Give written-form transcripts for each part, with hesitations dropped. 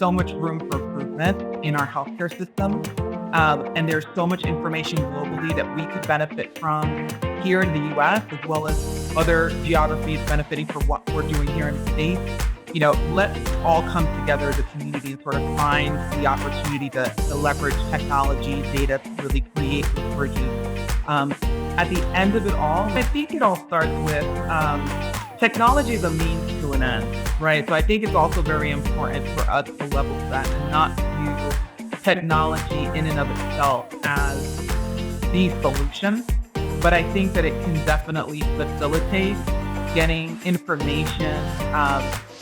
so much room for improvement in our healthcare system. And there's so much information globally that we could benefit from here in the US, as well as other geographies benefiting from what we're doing here in the States. Let's all come together as a community and sort of find the opportunity to leverage technology, data to really create these bridges. At the end of it all, I think it all starts with technology is a means to an end, right? So I think it's also very important for us to level that and not view technology in and of itself as the solution. But I think that it can definitely facilitate getting information,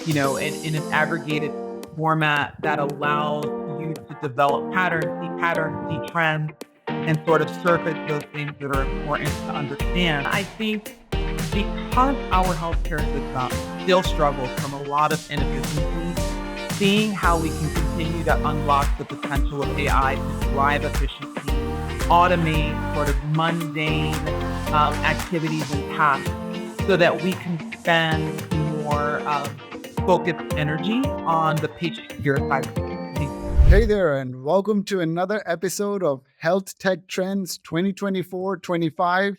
in an aggregated format that allows you to develop patterns, see trends, and sort of surface those things that are important to understand. I think because our healthcare system still struggles from a lot of inefficiencies, seeing how we can continue to unlock the potential of AI to drive efficiency, automate sort of mundane activities and tasks so that we can spend more focused energy on the patient care side of things. Hey there, and welcome to another episode of Health Tech Trends 2024-25.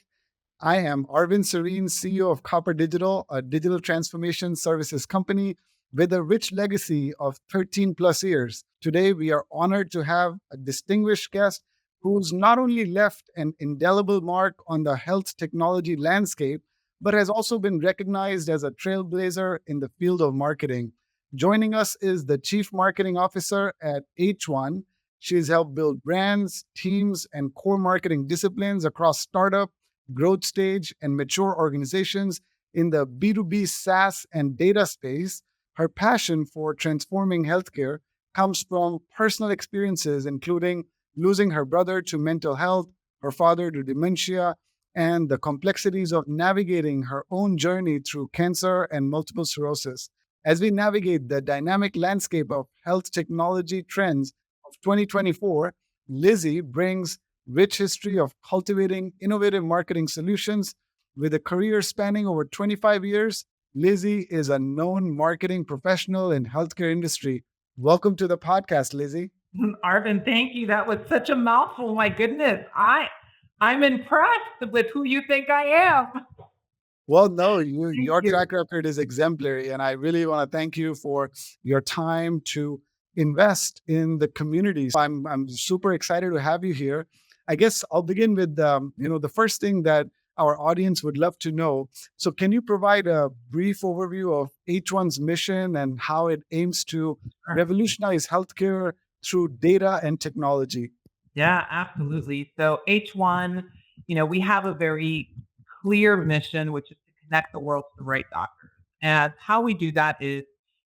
I am Arvind Sarin, CEO of Copper Digital, a digital transformation services company with a rich legacy of 13 plus years. Today, we are honored to have a distinguished guest who's not only left an indelible mark on the health technology landscape, but has also been recognized as a trailblazer in the field of marketing. Joining us is the Chief Marketing Officer at H1. She's helped build brands, teams, and core marketing disciplines across startup, growth stage, and mature organizations in the B2B SaaS and data space. Her passion for transforming healthcare comes from personal experiences, including losing her brother to mental health, her father to dementia, and the complexities of navigating her own journey through cancer and multiple sclerosis. As we navigate the dynamic landscape of health technology trends of 2024, Lizzy brings rich history of cultivating innovative marketing solutions. With a career spanning over 25 years, Lizzy is a known marketing professional in healthcare industry. Welcome to the podcast, Lizzy. Arvind, thank you. That was such a mouthful. My goodness. I'm impressed with who you think I am. Well, no, your track record is exemplary, and I really want to thank you for your time to invest in the community. I'm super excited to have you here. I guess I'll begin with the first thing that our audience would love to know. So, can you provide a brief overview of H1's mission and how it aims to revolutionize healthcare through data and technology? Yeah, absolutely. So H1, we have a very clear mission, which is to connect the world to the right doctors. And how we do that is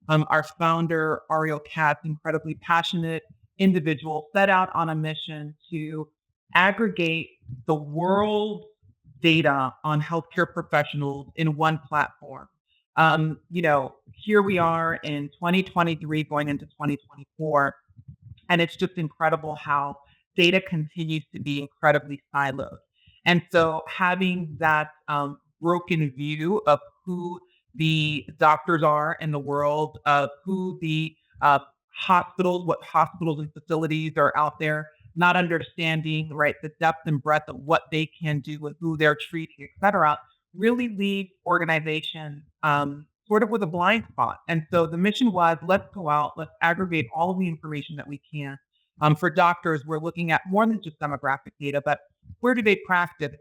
our founder, Ariel Katz, incredibly passionate individual, set out on a mission to aggregate the world's data on healthcare professionals in one platform. Here we are in 2023 going into 2024, and it's just incredible how data continues to be incredibly siloed. And so having that broken view of who the doctors are in the world, of who the what hospitals and facilities are out there, not understanding, right, the depth and breadth of what they can do with who they're treating, et cetera, really leaves organizations sort of with a blind spot. And so the mission was, let's go out, let's aggregate all of the information that we can. For doctors, we're looking at more than just demographic data, but where do they practice?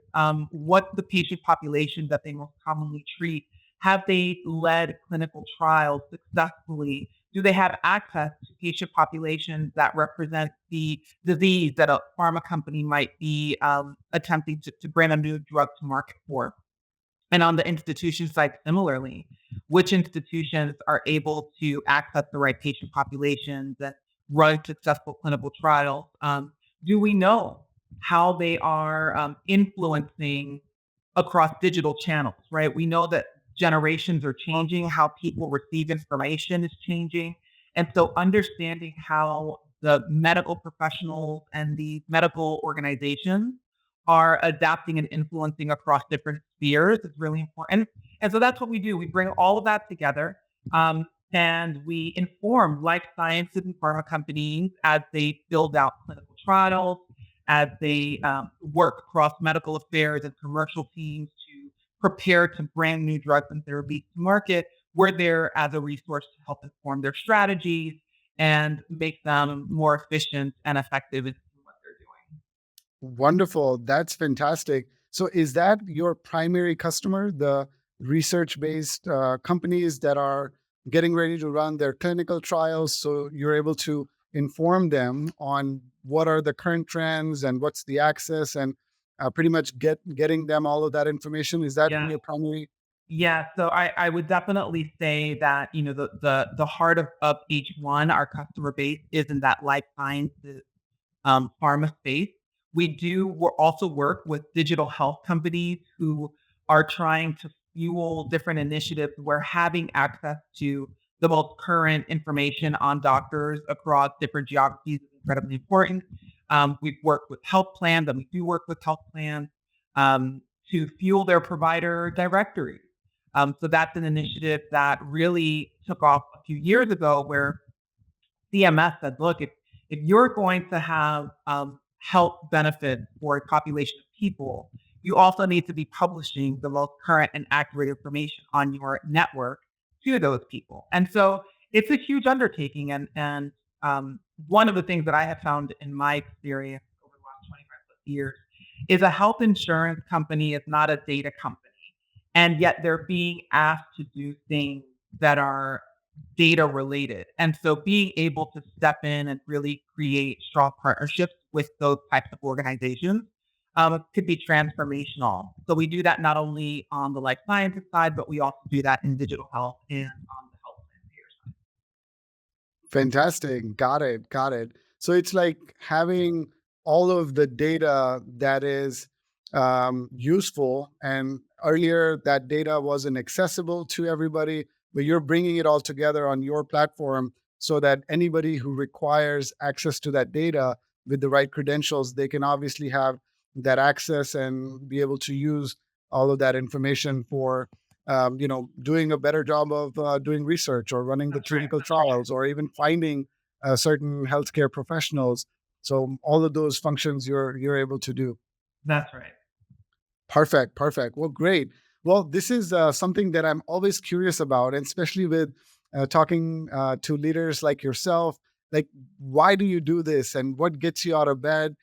What's the patient population that they most commonly treat? Have they led clinical trials successfully? Do they have access to patient populations that represent the disease that a pharma company might be attempting to bring a new drug to market for? And on the institution side, similarly, which institutions are able to access the right patient populations and run successful clinical trials? Do we know how they are influencing across digital channels, right? We know that generations are changing, how people receive information is changing. And so understanding how the medical professionals and the medical organizations are adapting and influencing across different spheres is really important. And so that's what we do. We bring all of that together. And we inform life sciences and pharma companies as they build out clinical trials, as they work across medical affairs and commercial teams to prepare to bring new drugs and therapies to market. We're there as a resource to help inform their strategies and make them more efficient and effective in what they're doing. Wonderful. That's fantastic. So, is that your primary customer, the research based companies that are getting ready to run their clinical trials? So, you're able to inform them on what are the current trends and what's the access, and pretty much getting them all of that information. Is that Yeah. your primary? Yeah, so I would definitely say that, the heart of each one, our customer base is in that life sciences pharma space. We also work with digital health companies who are trying to fuel different initiatives where having access to the most current information on doctors across different geographies is incredibly important. We've worked with health plans, and we do work with health plans to fuel their provider directories. So that's an initiative that really took off a few years ago where CMS said, look, if you're going to have health benefits for a population of people, you also need to be publishing the most current and accurate information on your network to those people. And so it's a huge undertaking. And one of the things that I have found in my experience over the last 25 plus years is a health insurance company is not a data company. And yet they're being asked to do things that are data related. And so being able to step in and really create strong partnerships with those types of organizations could be transformational. So we do that not only on the life sciences side, but we also do that in digital health and on the health plan payer side. Fantastic. Got it. Got it. So it's like having all of the data that is useful. And earlier, that data wasn't accessible to everybody, but you're bringing it all together on your platform so that anybody who requires access to that data with the right credentials, they can obviously have that access and be able to use all of that information for doing a better job of doing research or running the That's right. clinical trials or even finding certain healthcare professionals. So all of those functions you're able to do. That's right. Perfect, perfect. Well, great. Well, this is something that I'm always curious about, and especially with talking to leaders like yourself. Like, why do you do this, and what gets you out of bed?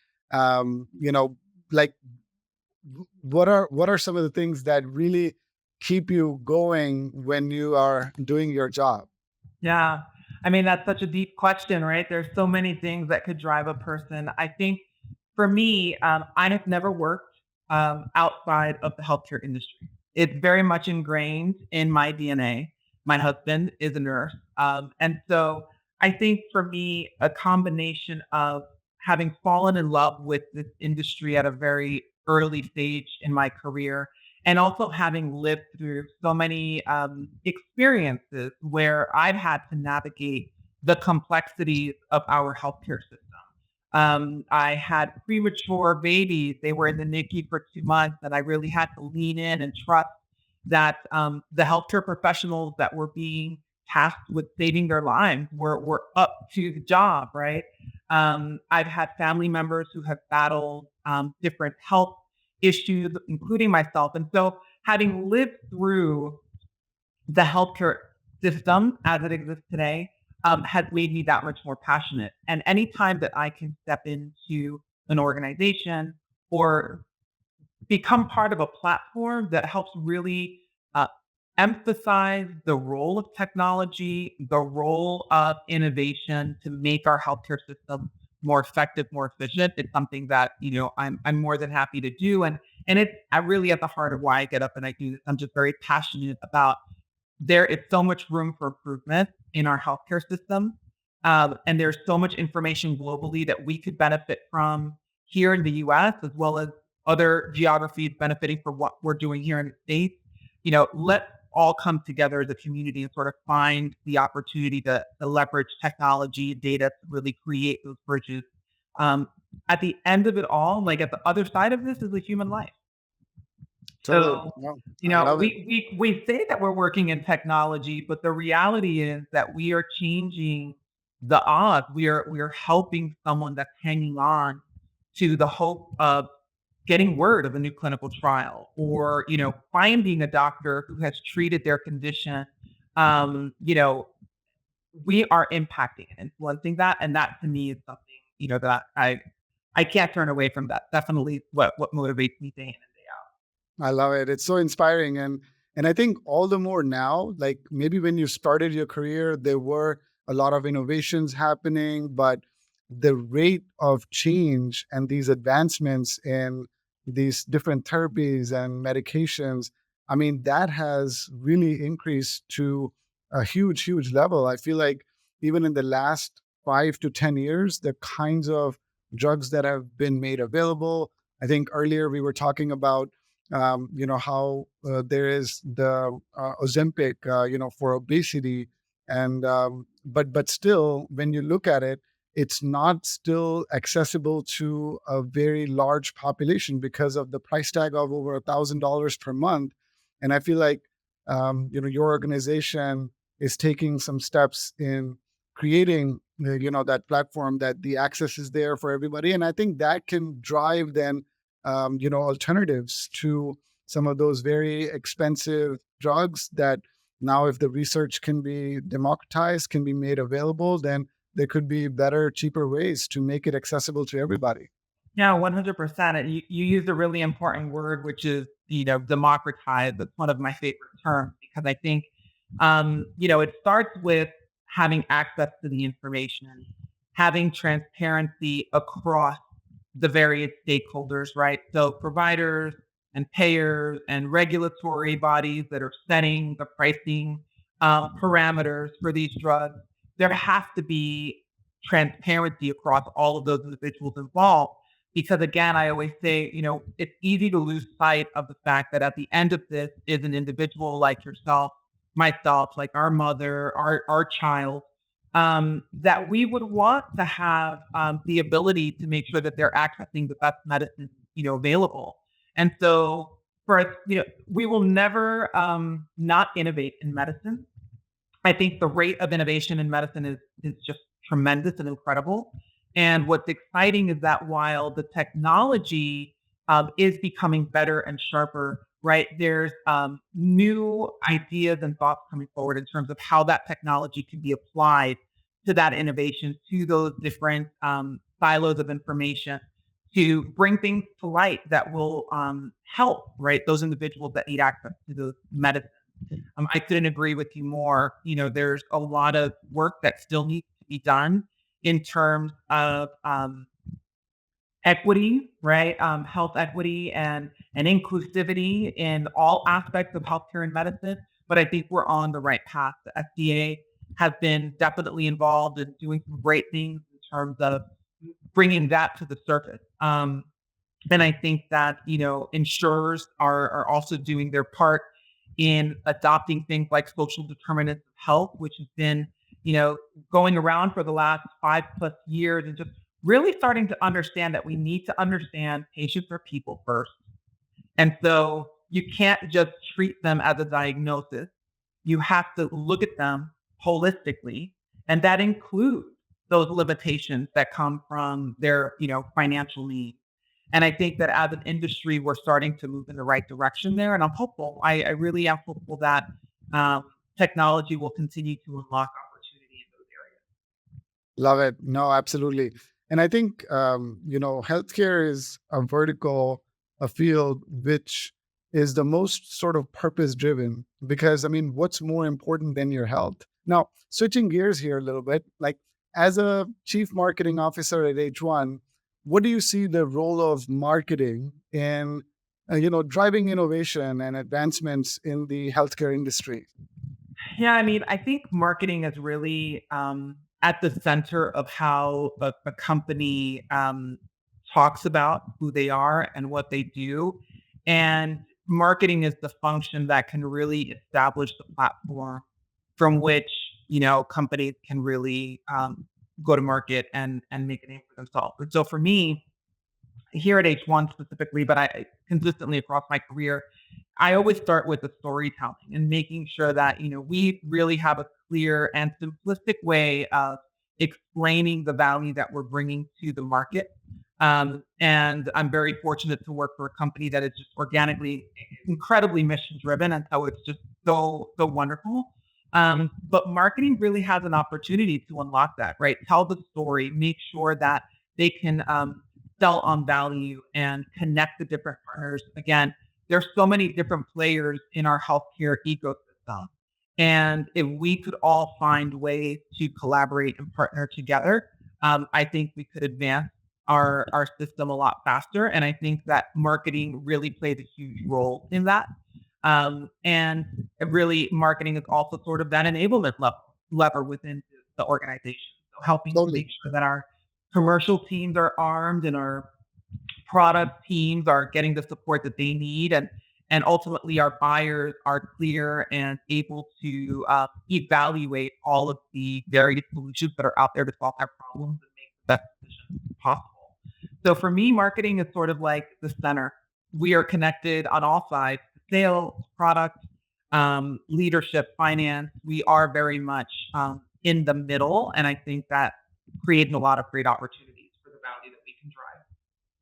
Like what are some of the things that really keep you going when you are doing your job? Yeah. I mean, that's such a deep question, right? There's so many things that could drive a person. I think for me, I have never worked outside of the healthcare industry. It's very much ingrained in my DNA. My husband is a nurse. And so I think for me, a combination of having fallen in love with this industry at a very early stage in my career and also having lived through so many experiences where I've had to navigate the complexities of our healthcare system. I had premature babies. They were in the NICU for 2 months, and I really had to lean in and trust that the healthcare professionals that were being tasked with saving their lives were up to the job, right? I've had family members who have battled different health issues, including myself. And so, having lived through the healthcare system as it exists today has made me that much more passionate. And anytime that I can step into an organization or become part of a platform that helps really uh, emphasize the role of technology, the role of innovation to make our healthcare system more effective, more efficient. It's something that I'm more than happy to do, and it's really at the heart of why I get up and I do this. I'm just very passionate about there is so much room for improvement in our healthcare system. And there's so much information globally that we could benefit from here in the US, as well as other geographies benefiting from what we're doing here in the States. Let's all come together as a community and sort of find the opportunity to leverage technology, data to really create those bridges. Um, at the end of it all, like at the other side of this is a human life. Totally. So, No, I love it. we say that we're working in technology, but the reality is that we are changing the odds. We are helping someone that's hanging on to the hope of getting word of a new clinical trial, or finding a doctor who has treated their condition. Um, you know, we are impacting and influencing that, and that to me is something that I can't turn away from. That definitely what motivates me day in and day out. I love it. It's so inspiring. And I think all the more now, like maybe when you started your career, there were a lot of innovations happening, but the rate of change and these advancements in these different therapies and medications, I mean, that has really increased to a huge, huge level. I feel like even in the last 5 to 10 years, the kinds of drugs that have been made available. I think earlier we were talking about how there is the Ozempic, for obesity, and but still, when you look at it, it's not still accessible to a very large population because of the price tag of over $1,000 per month. And I feel like your organization is taking some steps in creating that platform that the access is there for everybody, and I think that can drive then alternatives to some of those very expensive drugs that now, if the research can be democratized, can be made available, then there could be better, cheaper ways to make it accessible to everybody. Yeah, 100%. And you used a really important word, which is, democratize. That's one of my favorite terms because I think, it starts with having access to the information, having transparency across the various stakeholders, right? So providers and payers and regulatory bodies that are setting the pricing parameters for these drugs. There has to be transparency across all of those individuals involved. Because again, I always say, it's easy to lose sight of the fact that at the end of this is an individual like yourself, myself, like our mother, our child, that we would want to have the ability to make sure that they're accessing the best medicine, available. And so for us, we will never not innovate in medicine. I think the rate of innovation in medicine is just tremendous and incredible. And what's exciting is that while the technology is becoming better and sharper, right? There's new ideas and thoughts coming forward in terms of how that technology can be applied to that innovation, to those different silos of information, to bring things to light that will help, right? Those individuals that need access to those medicines. I couldn't agree with you more. There's a lot of work that still needs to be done in terms of equity, right? Health equity and inclusivity in all aspects of healthcare and medicine. But I think we're on the right path. The FDA has been definitely involved in doing some great things in terms of bringing that to the surface. And I think that, insurers are also doing their part in adopting things like social determinants of health, which has been, going around for the last 5+ years, and just really starting to understand that we need to understand patients are people first. And so you can't just treat them as a diagnosis. You have to look at them holistically. And that includes those limitations that come from their, financial needs. And I think that as an industry, we're starting to move in the right direction there. And I'm hopeful. I really am hopeful that um, technology will continue to unlock opportunity in those areas. Love it. No, absolutely. And I think, healthcare is a vertical, a field which is the most sort of purpose driven because, I mean, what's more important than your health? Now, switching gears here a little bit, like as a chief marketing officer at H1, what do you see the role of marketing in, driving innovation and advancements in the healthcare industry? Yeah, I mean, I think marketing is really at the center of how a company talks about who they are and what they do. And marketing is the function that can really establish the platform from which, companies can really go to market and make a name for themselves. And so for me, here at H1 specifically, but I consistently across my career, I always start with the storytelling and making sure that, we really have a clear and simplistic way of explaining the value that we're bringing to the market. And I'm very fortunate to work for a company that is just organically incredibly mission driven. And so it's just so wonderful. But marketing really has an opportunity to unlock that, right? Tell the story, make sure that they can sell on value and connect the different partners. Again, there's so many different players in our healthcare ecosystem. And if we could all find ways to collaborate and partner together, I think we could advance our system a lot faster. And I think that marketing really plays a huge role in that. And really, marketing is also sort of that enablement lever within the organization. So helping to make Totally. sure that our commercial teams are armed and our product teams are getting the support that they need, and ultimately our buyers are clear and able to evaluate all of the various solutions that are out there to solve their problems and make the best decisions possible. So for me, marketing is sort of like the center. We are connected on all sides: sales, product, leadership, finance. We are very much in the middle, and I think that creates a lot of great opportunities for the value that we can drive.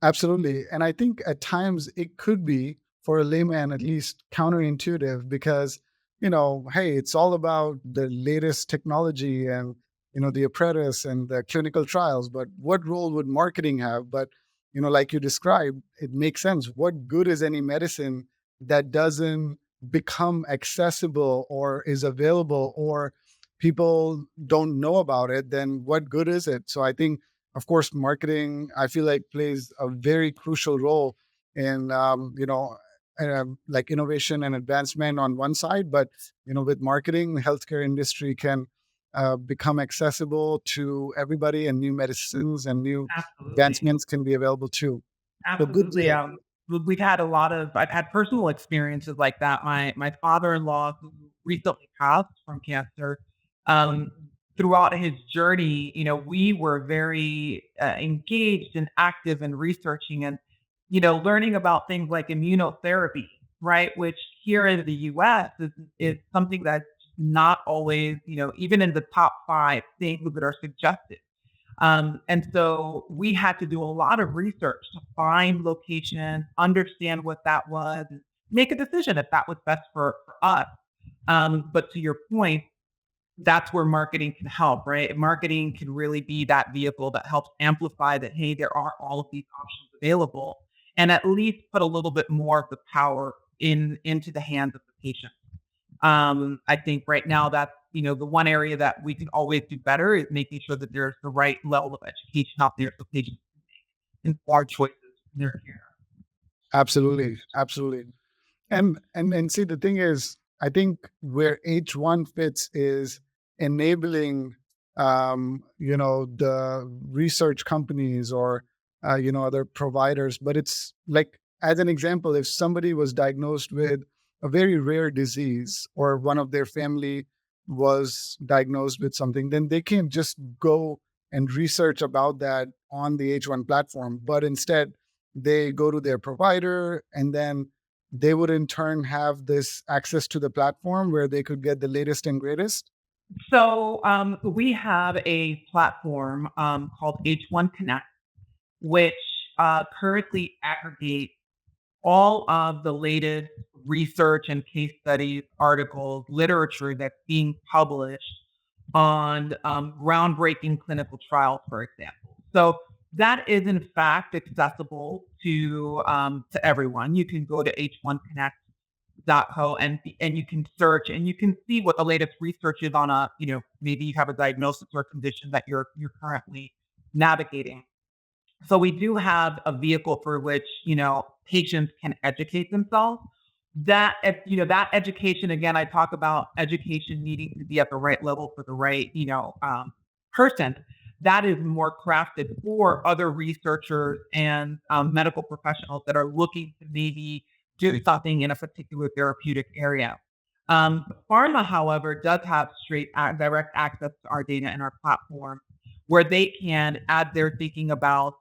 Absolutely. And I think at times it could be, for a layman at least, counterintuitive because, hey, it's all about the latest technology and, the apprentice and the clinical trials. But what role would marketing have? But, like you described, it makes sense. What good is any medicine that doesn't become accessible or is available or people don't know about it? Then what good is it? So I think, of course, marketing, I feel like, plays a very crucial role in, like innovation and advancement on one side. But, with marketing, the healthcare industry can become accessible to everybody, and new medicines and new Absolutely. advancements can be available too. So good Absolutely. deal. We've had a lot of I've had personal experiences like that. My father-in-law, who recently passed from cancer, um, throughout his journey, we were very engaged and active in researching and, learning about things like immunotherapy, right? Which here in the US is something that's not always, even in the top five things that are suggested. And so we had to do a lot of research to find locations, understand what that was, and make a decision if that was best for us. But to your point, that's where marketing can help, right? Marketing can really be that vehicle that helps amplify that, hey, there are all of these options available, and at least put a little bit more of the power into the hands of the patient. I think right now that's, the one area that we can always do better is making sure that there's the right level of education out there so patients can make informed choices in their care. Absolutely. Absolutely. And see, the thing is, I think where H1 fits is enabling, the research companies or other providers. But it's like, as an example, if somebody was diagnosed with a very rare disease or one of their family was diagnosed with something, then they can't just go and research about that on the H1 platform, but instead they go to their provider, and then they would in turn have this access to the platform where they could get the latest and greatest. So we have a platform called H1 Connect, which currently aggregates all of the latest research and case studies, articles, literature that's being published on groundbreaking clinical trials, for example. So that is in fact accessible to everyone. You can go to h1connect.co and you can search and you can see what the latest research is on a, maybe you have a diagnosis or condition that you're currently navigating. So we do have a vehicle for which, patients can educate themselves. That education, again, I talk about education needing to be at the right level for the right, person. That is more crafted for other researchers and medical professionals that are looking to maybe do something in a particular therapeutic area. Pharma, however, does have direct access to our data and our platform where they can, as they're thinking about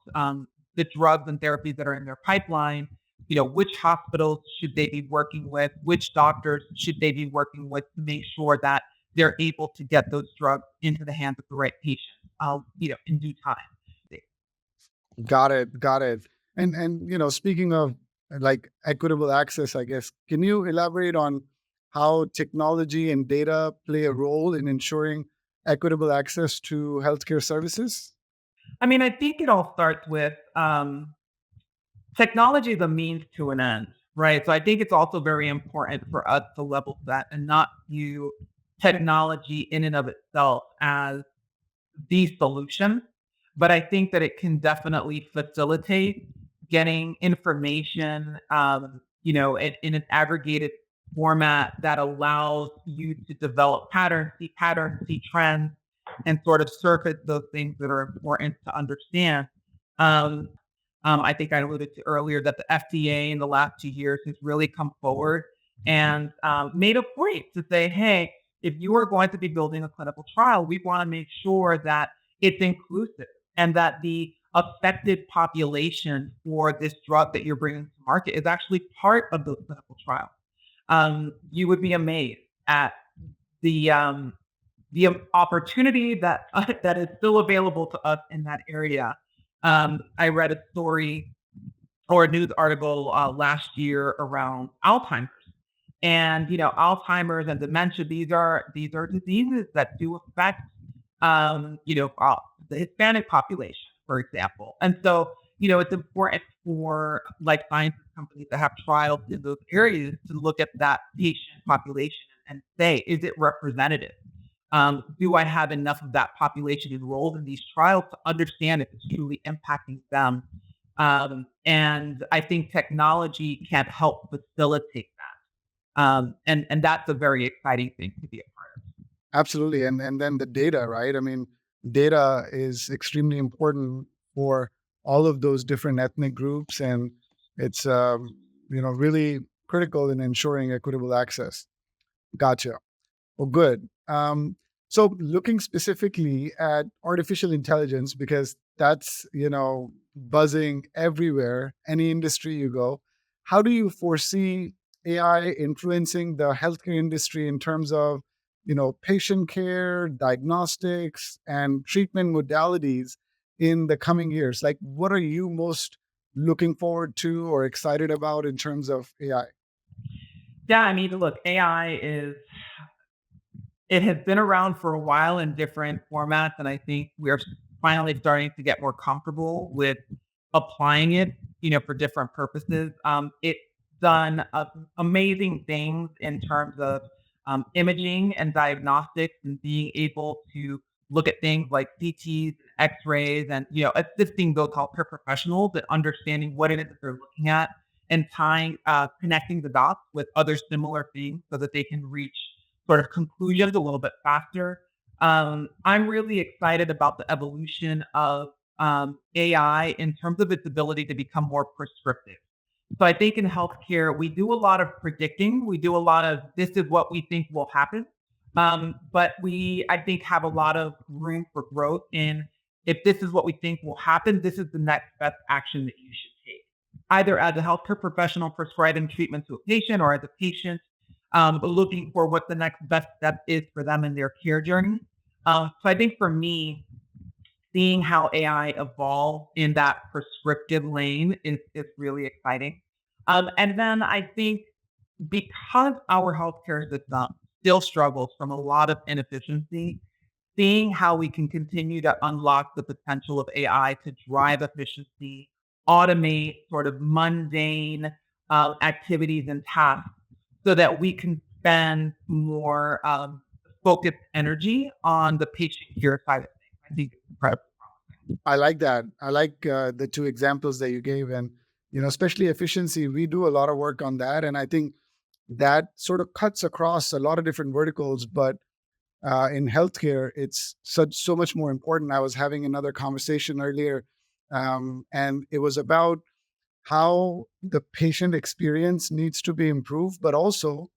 the drugs and therapies that are in their pipeline, which hospitals should they be working with, which doctors should they be working with to make sure that they're able to get those drugs into the hands of the right patient, in due time. Got it. Got it. And speaking of like equitable access, I guess, can you elaborate on how technology and data play a role in ensuring equitable access to healthcare services? I mean, I think it all starts with technology is a means to an end, right? So I think it's also very important for us to level set and not view technology in and of itself as the solution, but I think that it can definitely facilitate getting information, in an aggregated format that allows you to develop patterns, see trends, and sort of surface those things that are important to understand. Um, I think I alluded to earlier that the FDA in the last 2 years has really come forward and made a point to say, hey, if you are going to be building a clinical trial, we want to make sure that it's inclusive and that the affected population for this drug that you're bringing to market is actually part of those clinical trials. You would be amazed at the opportunity that that is still available to us in that area. I read a story or a news article last year around Alzheimer's. And Alzheimer's and dementia, these are diseases that do affect the Hispanic population, for example. And so, it's important for life sciences companies that have trials in those areas to look at that patient population and say, is it representative? Do I have enough of that population enrolled in these trials to understand if it's truly impacting them? And I think technology can help facilitate that. And that's a very exciting thing to be a part of. Absolutely. And then the data, right? I mean, data is extremely important for all of those different ethnic groups, and it's really critical in ensuring equitable access. Gotcha. Well, good. So looking specifically at artificial intelligence, because that's, buzzing everywhere, any industry you go, how do you foresee AI influencing the healthcare industry in terms of, patient care, diagnostics, and treatment modalities in the coming years? Like, what are you most looking forward to or excited about in terms of AI? Yeah, I mean, look, AI is it has been around for a while in different formats, and I think we're finally starting to get more comfortable with applying it, for different purposes. It's done amazing things in terms of imaging and diagnostics and being able to look at things like CTs, X-rays, and assisting those healthcare professionals at understanding what it is that they're looking at and connecting the dots with other similar things so that they can reach sort of conclusions a little bit faster. I'm really excited about the evolution of AI in terms of its ability to become more prescriptive. So I think in healthcare, we do a lot of predicting. We do a lot of this is what we think will happen. But I think, have a lot of room for growth in if this is what we think will happen, this is the next best action that you should take. Either as a healthcare professional prescribing treatment to a patient or as a patient looking for what the next best step is for them in their care journey. So I think for me, seeing how AI evolve in that prescriptive lane is really exciting. And then I think because our healthcare system still struggles from a lot of inefficiency, seeing how we can continue to unlock the potential of AI to drive efficiency, automate sort of mundane activities and tasks so that we can spend more focused energy on the patient care side of things. I think it's incredible. I like that. I like the two examples that you gave, and especially efficiency. We do a lot of work on that, and I think that sort of cuts across a lot of different verticals. But in healthcare, it's so much more important. I was having another conversation earlier, and it was about how the patient experience needs to be improved, but also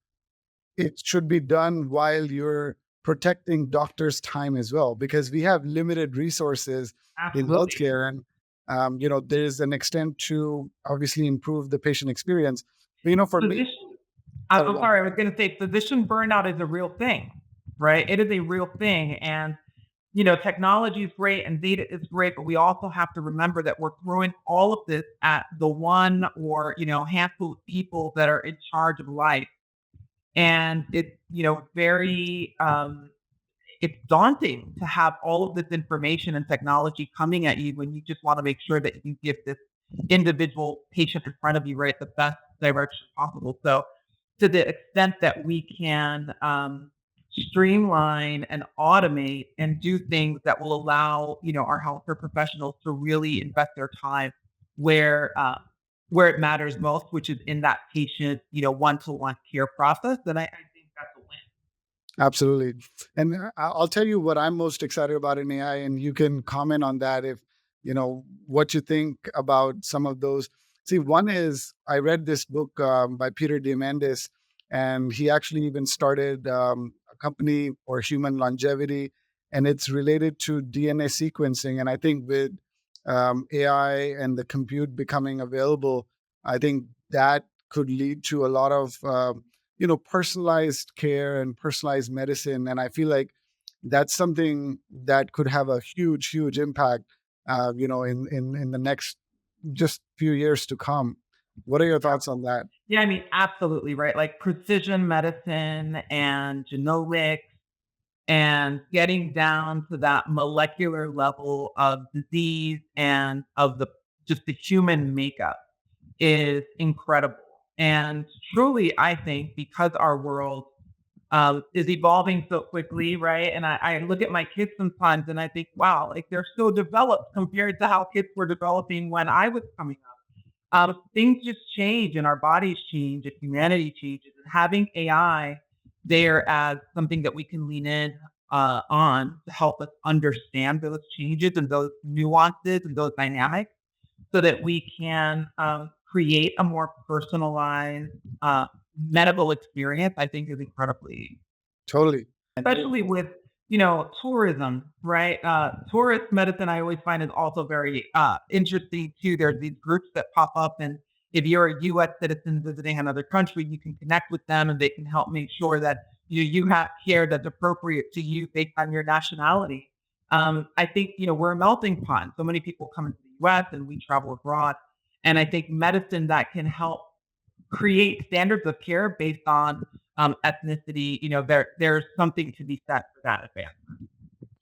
it should be done while you're protecting doctors' time as well, because we have limited resources in Absolutely. healthcare. There is an extent to obviously improve the patient experience. But for me, Physician sorry, I'm go on. sorry, I was gonna say physician burnout is a real thing, right? It is a real thing, and, technology is great and data is great, but we also have to remember that we're throwing all of this at the one or, handful of people that are in charge of life, and it's, very, it's daunting to have all of this information and technology coming at you when you just want to make sure that you give this individual patient in front of you, right, the best direction possible. So, to the extent that we can streamline and automate and do things that will allow, our healthcare professionals to really invest their time where where it matters most, which is in that patient, one-to-one care process, then I think that's a win. Absolutely. And I'll tell you what I'm most excited about in AI, and you can comment on that if, what you think about some of those. See, one is I read this book by Peter Diamandis, and he actually even started a company for human longevity, and it's related to DNA sequencing. And I think with AI and the compute becoming available, I think that could lead to a lot of personalized care and personalized medicine. And I feel like that's something that could have a huge impact, in the next just few years to come. What are your thoughts on that? Yeah, I mean, absolutely, right? Like precision medicine and genomics and getting down to that molecular level of disease and of the just the human makeup is incredible. And truly, I think because our world is evolving so quickly, right? And I look at my kids sometimes and I think, wow, like they're so developed compared to how kids were developing when I was coming up. Things just change and our bodies change and humanity changes. And having AI there as something that we can lean in on to help us understand those changes and those nuances and those dynamics so that we can create a more personalized medical experience, I think is incredibly Totally. especially with, tourism, right? Tourist medicine, I always find is also very interesting too. There's these groups that pop up, and if you're a U.S. citizen visiting another country, you can connect with them, and they can help make sure that you have care that's appropriate to you based on your nationality. I think we're a melting pot. So many people come into the U.S. and we travel abroad, and I think medicine that can help create standards of care based on ethnicity, there's something to be said for that advance.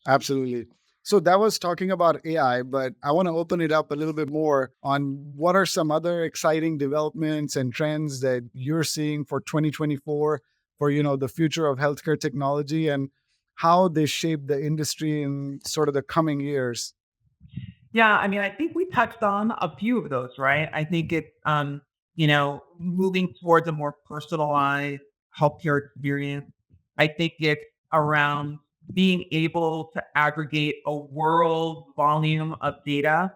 Absolutely. So that was talking about AI, but I want to open it up a little bit more on what are some other exciting developments and trends that you're seeing for 2024 for the future of healthcare technology and how they shape the industry in sort of the coming years. Yeah, I mean, I think we touched on a few of those, right? I think it's moving towards a more personalized healthcare experience. I think it's around being able to aggregate a world volume of data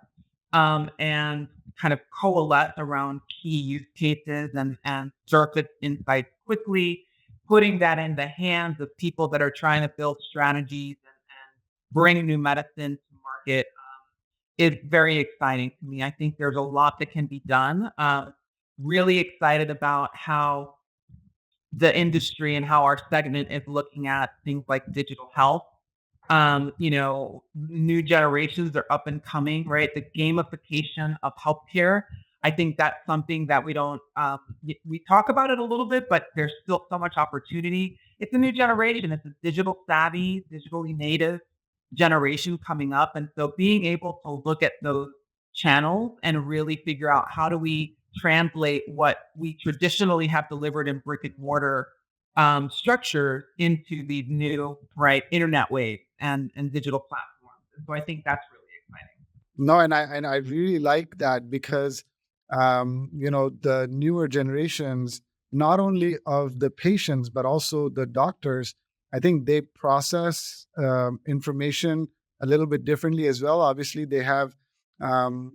and kind of coalesce around key use cases and surface insights quickly, putting that in the hands of people that are trying to build strategies and bring new medicine to market is very exciting to me. I think there's a lot that can be done. Really excited about how the industry and how our segment is looking at things like digital health. New generations are up and coming, right? The gamification of healthcare. I think that's something that we don't we talk about it a little bit, but there's still so much opportunity. It's a new generation. It's a digital savvy, digitally native generation coming up. And so being able to look at those channels and really figure out how do we translate what we traditionally have delivered in brick and mortar structure into these new, right, internet waves and digital platforms. And so I think that's really exciting. No, and I really like that because the newer generations, not only of the patients but also the doctors, I think they process information a little bit differently as well. Obviously, they have the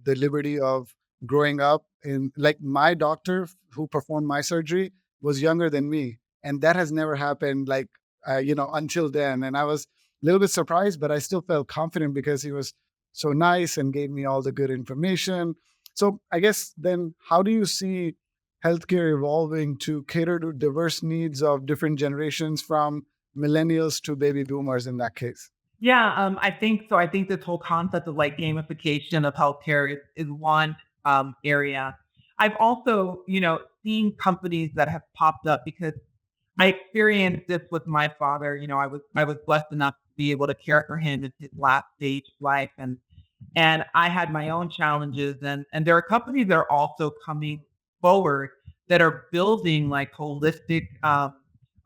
liberty of growing up in, like, my doctor who performed my surgery was younger than me, and that has never happened, like, until then. And I was a little bit surprised, but I still felt confident because he was so nice and gave me all the good information. So I guess then, how do you see healthcare evolving to cater to diverse needs of different generations, from millennials to baby boomers in that case? Yeah, I think so. I think this whole concept of like gamification of healthcare is one area. I've also, seen companies that have popped up because I experienced this with my father. I was blessed enough to be able to care for him in his last stage of life, and I had my own challenges, and there are companies that are also coming forward that are building like holistic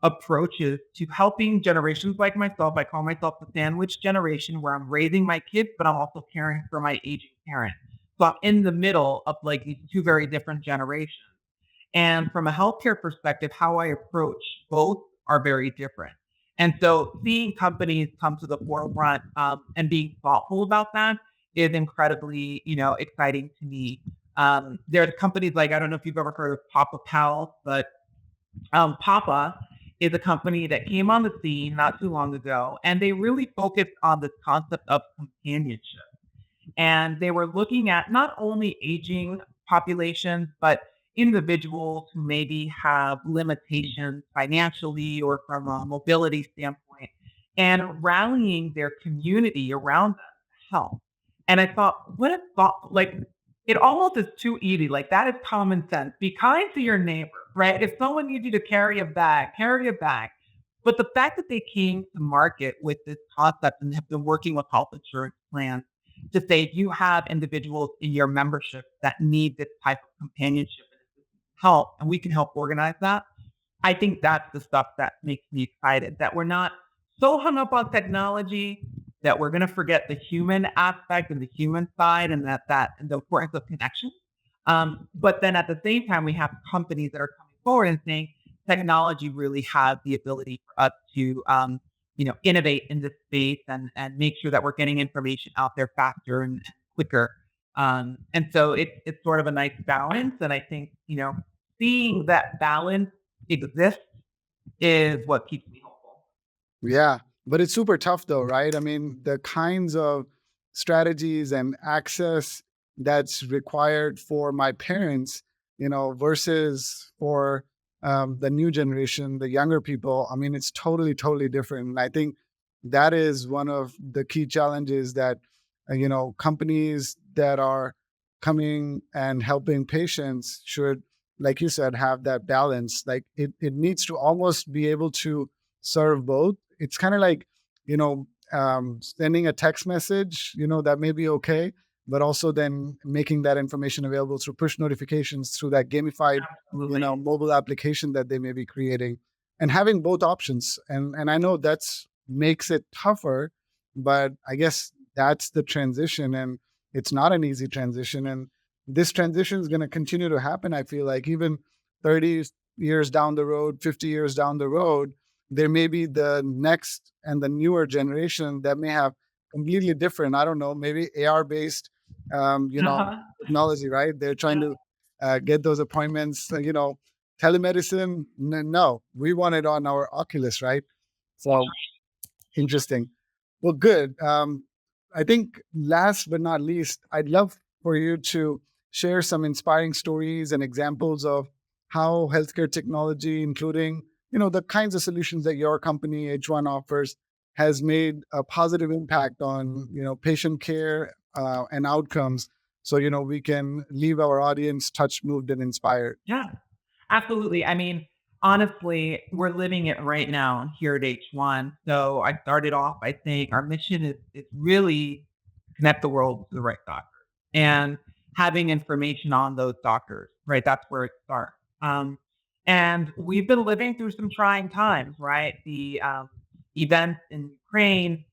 approaches to helping generations like myself. I call myself the sandwich generation, where I'm raising my kids, but I'm also caring for my aging parents. So I'm in the middle of like these two very different generations. And from a healthcare perspective, how I approach both are very different. And so seeing companies come to the forefront and being thoughtful about that is incredibly, exciting to me. There's companies like, I don't know if you've ever heard of Papa Pals, but Papa is a company that came on the scene not too long ago, and they really focused on this concept of companionship. And they were looking at not only aging populations, but individuals who maybe have limitations financially or from a mobility standpoint, and rallying their community around them to help. And I thought, what a thought, like it almost is too easy. Like that is common sense. Be kind to your neighbor, right? If someone needs you to carry a bag, carry a bag. But the fact that they came to market with this concept and have been working with health insurance plans to say if you have individuals in your membership that need this type of companionship and help, and we can help organize that. I think that's the stuff that makes me excited, that we're not so hung up on technology that we're going to forget the human aspect and the human side, and that and the importance of connection. But then at the same time, we have companies that are coming forward and saying technology really has the ability for us to innovate in this space and make sure that we're getting information out there faster and quicker. And so it's sort of a nice balance. And I think, seeing that balance exist is what keeps me hopeful. Yeah, but it's super tough though, right? I mean, the kinds of strategies and access that's required for my parents, versus for the new generation, the younger people. I mean, it's totally, totally different. And I think that is one of the key challenges that, companies that are coming and helping patients should, like you said, have that balance. Like it needs to almost be able to serve both. It's kind of like, sending a text message, that may be okay, but also then making that information available through push notifications through that gamified, Absolutely. mobile application that they may be creating, and having both options. And I know that's makes it tougher, but I guess that's the transition, and it's not an easy transition. And this transition is going to continue to happen. I feel like even 30 years down the road, 50 years down the road, there may be the next and the newer generation that may have completely different, I don't know, maybe AR based, Uh-huh. technology, right? They're trying to get those appointments, telemedicine. No, we want it on our Oculus, right? So interesting. Well, good. I think last but not least, I'd love for you to share some inspiring stories and examples of how healthcare technology, including the kinds of solutions that your company H1 offers, has made a positive impact on patient care and outcomes. So we can leave our audience touched, moved, and inspired. Yeah, absolutely. I mean, honestly, we're living it right now here at H1. So I started off by saying our mission is really connect the world to the right doctor and having information on those doctors, right? That's where it starts. And we've been living through some trying times, right? The events in Ukraine,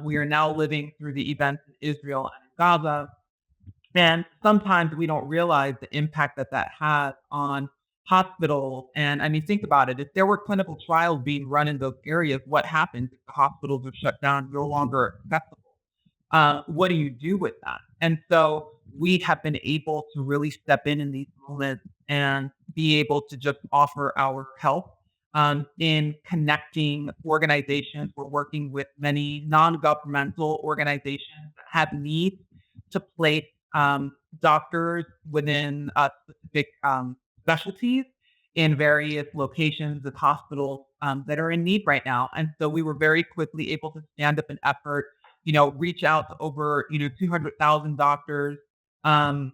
we are now living through the events in Israel and in Gaza. And sometimes we don't realize the impact that that has on hospitals. And I mean, think about it. If there were clinical trials being run in those areas, what happens if the hospitals are shut down, no longer accessible? What do you do with that? And so we have been able to really step in these moments and be able to just offer our help in connecting organizations. We're working with many non-governmental organizations that have needs to place doctors within specific specialties in various locations of hospitals that are in need right now. And so we were very quickly able to stand up an effort, reach out to over, 200,000 doctors, um,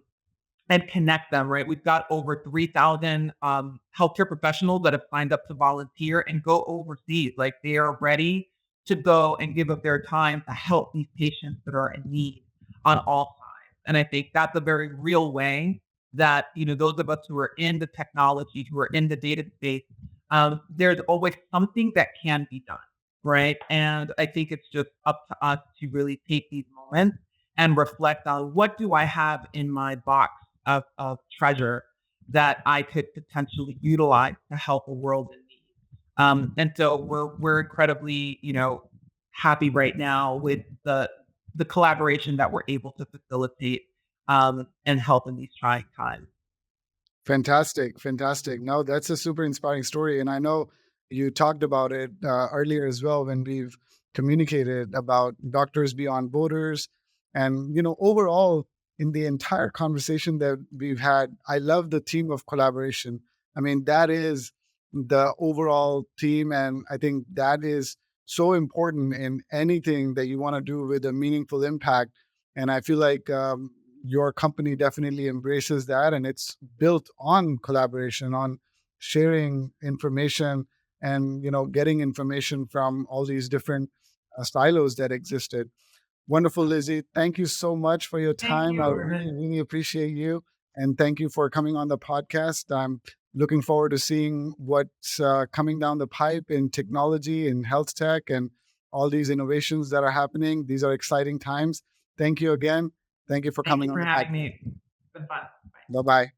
and connect them, right? We've got over 3,000 healthcare professionals that have signed up to volunteer and go overseas. Like they are ready to go and give up their time to help these patients that are in need on all sides. And I think that's a very real way that, those of us who are in the technology, who are in the data space, there's always something that can be done, right? And I think it's just up to us to really take these moments and reflect on what do I have in my box of treasure that I could potentially utilize to help a world in need. And so we're incredibly, happy right now with the collaboration that we're able to facilitate and help in these trying times. Fantastic, fantastic. No, that's a super inspiring story. And I know you talked about it earlier as well when we've communicated about Doctors Beyond Borders. And, overall, in the entire conversation that we've had, I love the theme of collaboration. I mean, that is the overall theme. And I think that is so important in anything that you want to do with a meaningful impact. And I feel like your company definitely embraces that, and it's built on collaboration, on sharing information, and getting information from all these different silos that existed. Wonderful, Lizzy. Thank you so much for your Thank time. you, I really, Arvind. really appreciate you, and thank you for coming on the podcast. I'm looking forward to seeing what's coming down the pipe in technology, in health tech, and all these innovations that are happening. These are exciting times. Thank you again. Thank you for Thank coming you on for the having podcast. me. It's been fun. Bye bye.